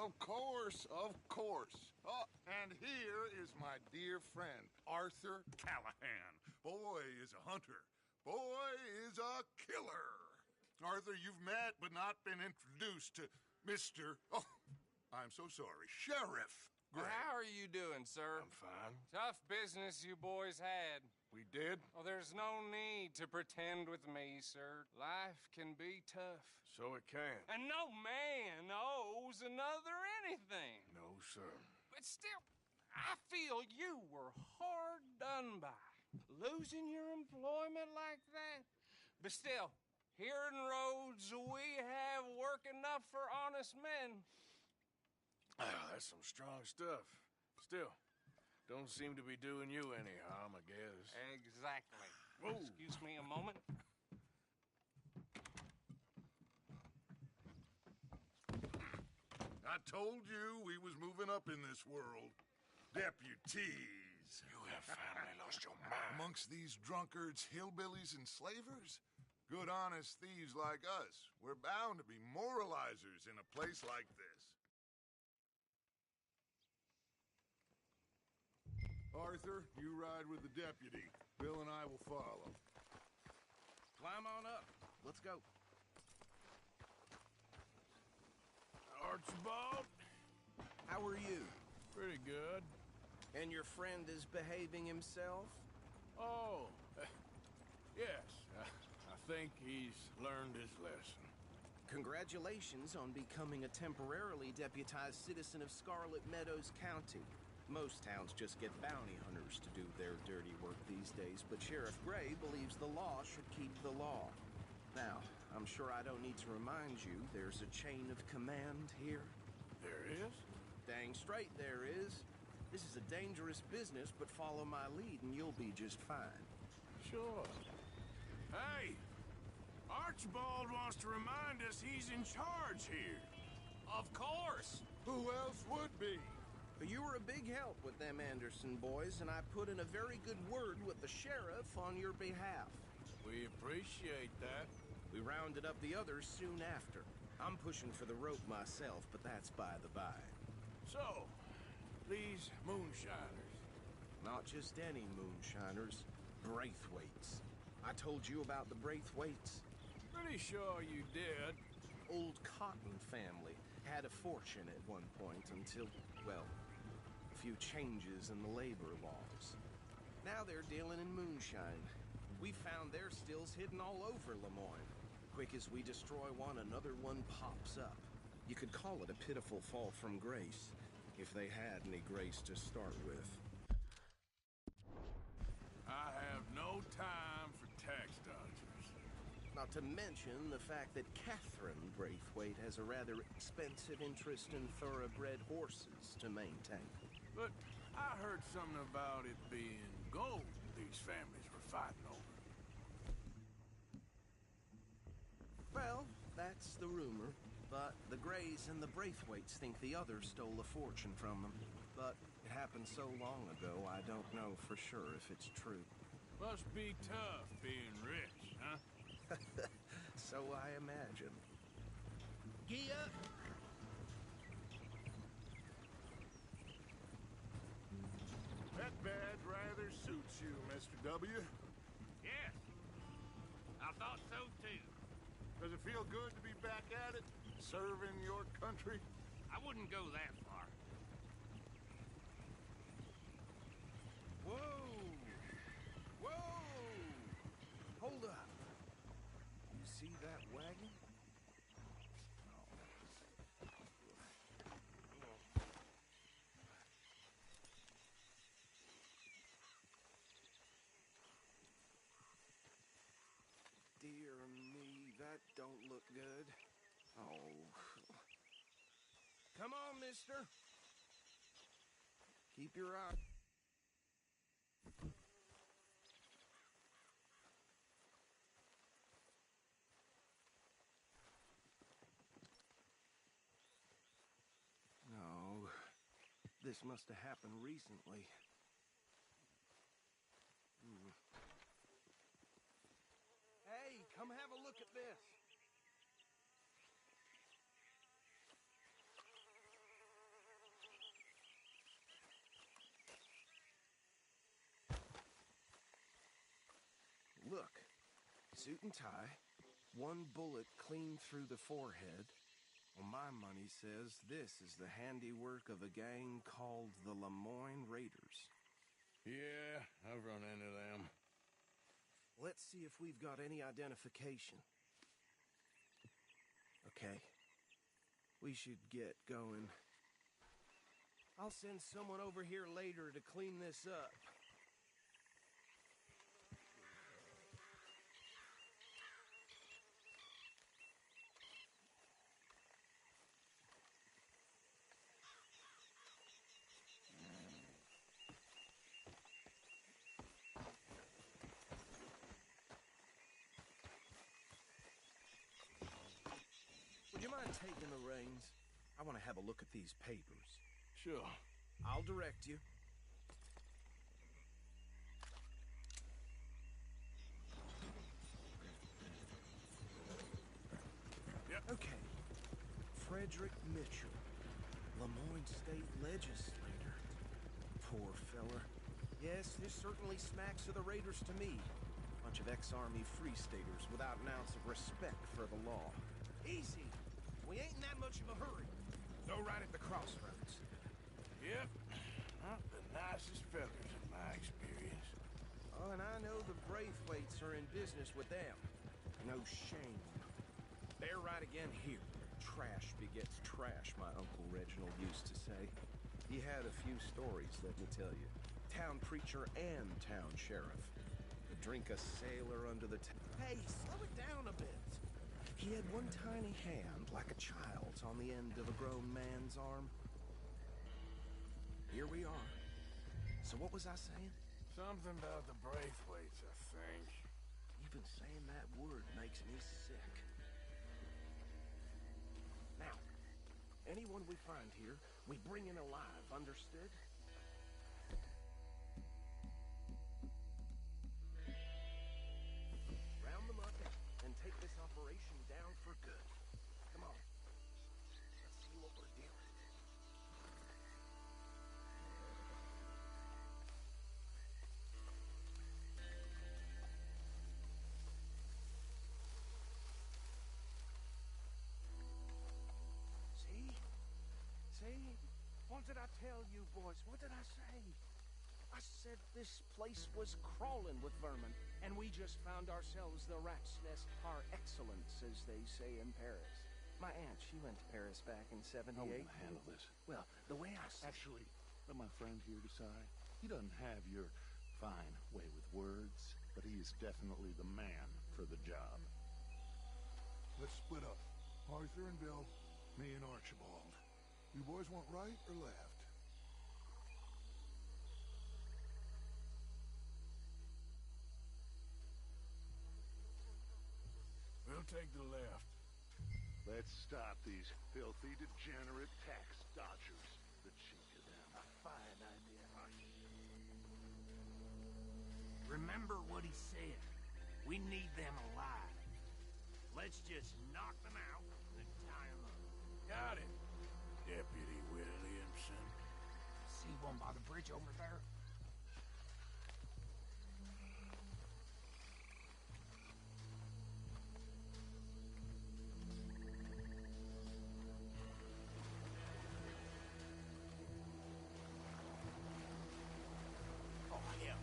Of course, of course. Oh, and here is my dear friend, Arthur Callahan. Boy is a hunter. Boy is a killer. Arthur, you've met but not been introduced to Mr. Oh, I'm so sorry, Sheriff Gray. How are you doing, sir? I'm fine. Tough business you boys had. We did? Oh, there's no need to pretend with me, sir. Life can be tough. So it can. And no man owes another anything. No, sir. But still, I feel you were hard done by. Losing your employment like that. But still, here in Rhodes, we have work enough for honest men. Ah, that's some strong stuff. Still, don't seem to be doing you any harm, I guess. Exactly. Whoa. Excuse me a moment. I told you we was moving up in this world. Deputies. You have finally lost your mind. Amongst these drunkards, hillbillies, and slavers? Good, honest thieves like us. We're bound to be moralizers in a place like this. Arthur, you ride with the deputy. Bill and I will follow. Climb on up. Let's go. Archibald? How are you? Pretty good. And your friend is behaving himself? Oh, yes. I think he's learned his lesson. Congratulations on becoming a temporarily deputized citizen of Scarlet Meadows County. Most towns just get bounty hunters to do their dirty work these days, but Sheriff Gray believes the law should keep the law. Now, I'm sure I don't need to remind you, there's a chain of command here. There is? Dang straight there is. This is a dangerous business, but follow my lead and you'll be just fine. Sure. Hey! Archibald wants to remind us he's in charge here. Of course. Who else would be? You were a big help with them Anderson boys, and I put in a very good word with the sheriff on your behalf. We appreciate that. We rounded up the others soon after. I'm pushing for the rope myself, but that's by the by. So, these moonshiners. Not just any moonshiners, Braithwaites. I told you about the Braithwaites. Pretty sure you did. Old Cotton family had a fortune at one point until, well, a few changes in the labor laws. Now they're dealing in moonshine. We found their stills hidden all over Lemoyne. Quick as we destroy one, another one pops up. You could call it a pitiful fall from grace, if they had any grace to start with. I have no time for tax dodgers. Not to mention the fact that Catherine Braithwaite has a rather expensive interest in thoroughbred horses to maintain. But I heard something about it being gold these families were fighting over. Well, that's the rumor. But the Grays and the Braithwaites think the others stole a fortune from them. But it happened so long ago, I don't know for sure if it's true. Must be tough being rich, huh? So I imagine. Gee up! That badge rather suits you, Mr. W. Yes, I thought so too. Does it feel good to be back at it, serving your country? I wouldn't go that far. Whoa! Whoa! Hold up. You see that wagon? Dear me, that don't look good. Oh. Come on, mister. Keep your eye. No. This must have happened recently. Hey, come have a look at this. Suit and tie, one bullet clean through the forehead. Well, my money says this is the handiwork of a gang called the Lemoyne Raiders. Yeah, I've run into them. Let's see if we've got any identification. Okay. We should get going. I'll send someone over here later to clean this up. Would you mind taking the reins? I want to have a look at these papers. Sure. I'll direct you. Yep. Okay. Frederick Mitchell, Lemoyne State Legislator. Poor feller. Yes, this certainly smacks of the Raiders to me. Bunch of ex-Army Free Staters without an ounce of respect for the law. Easy. We ain't in that much of a hurry. Go right at the crossroads. Yep. Not the nicest fellas in my experience. Oh, and I know the Braithwaites are in business with them. No shame. They're right again here. Trash begets trash, my Uncle Reginald used to say. He had a few stories, let me tell you. Town preacher and town sheriff. To drink a sailor under the Hey, slow it down a bit. He had one tiny hand, like a child's, on the end of a grown man's arm. Here we are. So what was I saying? Something about the Braithwaites, I think. Even saying that word makes me sick. Now, anyone we find here, we bring in alive, understood? Round them up and take this operation down for good. Come on. Let's see what we're dealing with. See? What did I tell you, boys? What did I say? I said this place was crawling with vermin, and we just found ourselves the rat's nest par excellence, as they say in Paris. My aunt, she went to Paris back in '78. How are we gonna handle this? Well, the way I see Actually, let my friend here decide. He doesn't have your fine way with words, but he is definitely the man for the job. Let's split up. Arthur and Bill, me and Archibald. You boys want right or left? We'll take the left. Let's stop these filthy, degenerate tax dodgers. The chink of them. A fine idea. Remember what he said. We need them alive. Let's just knock them out and tie them up. Got it, Deputy Williamson. See one by the bridge over there? Oh, hell.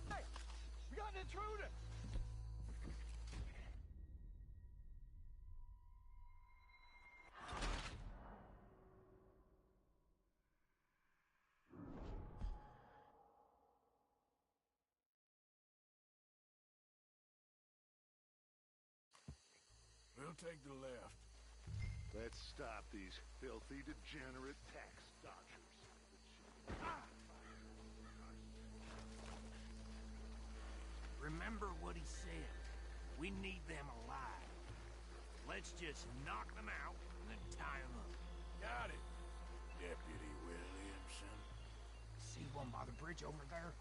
Hey! We got an intruder! We'll take the left. Let's stop these filthy, degenerate tax dodgers. The chink of Remember what he said. We need them alive. Let's just knock them out and then tie them up. Got it, Deputy Williamson. See one by the bridge over there?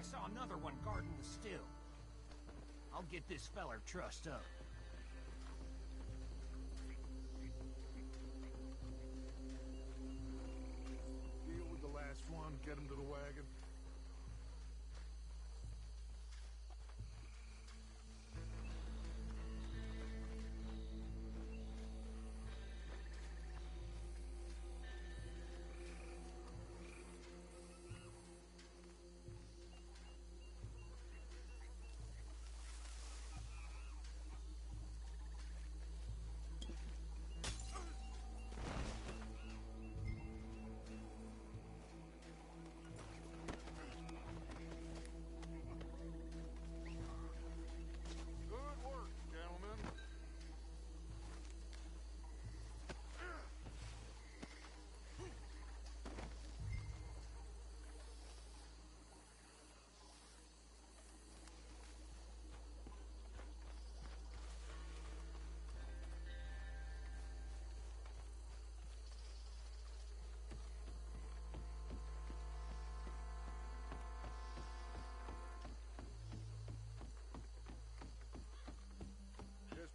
saw another one guarding the still. I'll get this feller trussed up. Deal with the last one, get him to the wagon.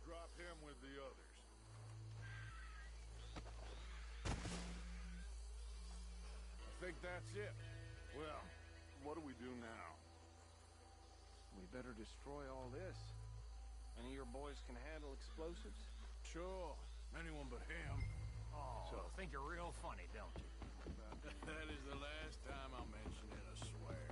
Drop him with the others. I think that's it. Well, what do we do now? We better destroy all this. Any of your boys can handle explosives? Sure. Anyone but him. Oh, so think you're real funny, don't you? That is the last time I'll mention it, I swear.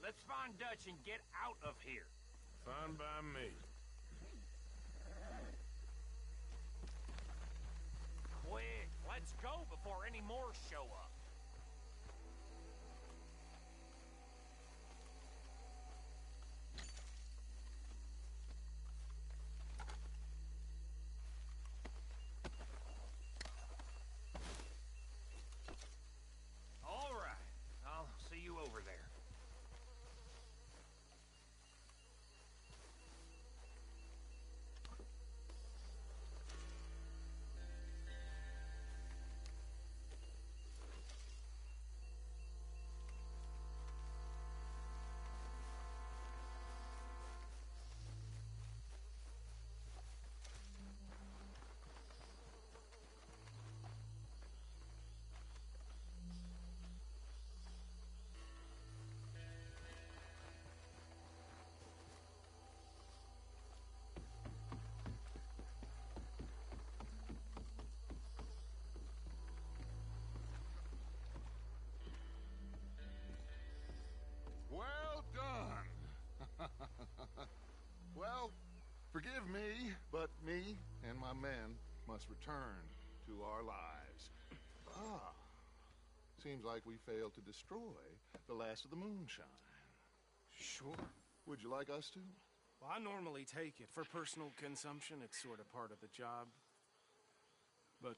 Let's find Dutch and get out of here. Fine by me. Quick, let's go before any more show up. All right, I'll see you over there. must return to our lives. Ah, seems like we failed to destroy the last of the moonshine. Sure. Would you like us to? Well, I normally take it. For personal consumption, it's sort of part of the job. But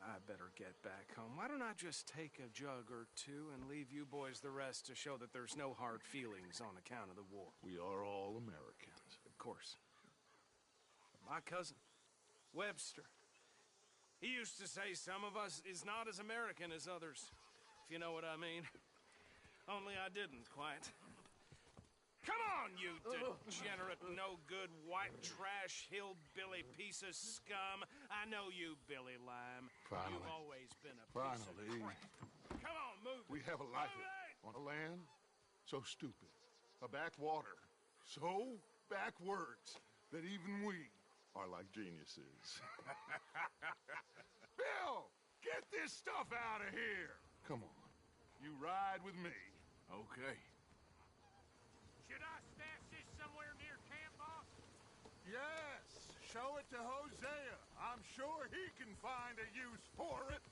I better get back home. Why don't I just take a jug or two and leave you boys the rest to show that there's no hard feelings on account of the war? We are all Americans. Of course. My cousin, Webster, he used to say some of us is not as American as others, if you know what I mean. Only I didn't quite. Come on, you degenerate, no-good, white trash, hillbilly piece of scum. I know you, Billy Lime. Finally. You've always been a piece of crap. Come on, move We it. have a life Move it! on a land so stupid, a backwater so backwards that even we are like geniuses. Bill, get this stuff out of here. Come on, you ride with me. Okay. Should I stash this somewhere near camp, boss? Yes, show it to Hosea. I'm sure he can find a use for it.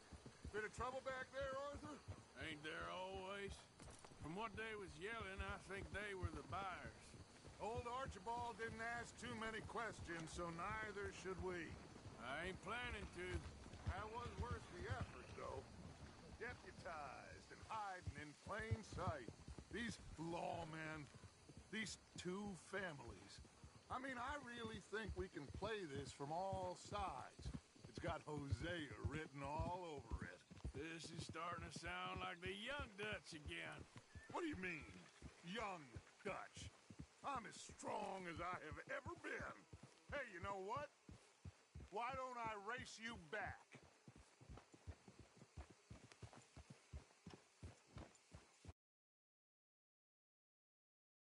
Bit of trouble back there, Arthur? Ain't there always? From what they was yelling, I think they were the buyers. Old Archibald didn't ask too many questions, so neither should we. I ain't planning to. That was worth the effort, though. Deputized and hiding in plain sight. These lawmen, these two families. I mean, I really think we can play this from all sides. It's got Hosea written all over it. This is starting to sound like the Young Dutch again. What do you mean, young Dutch? I'm as strong as I have ever been. Hey, you know what? Why don't I race you back?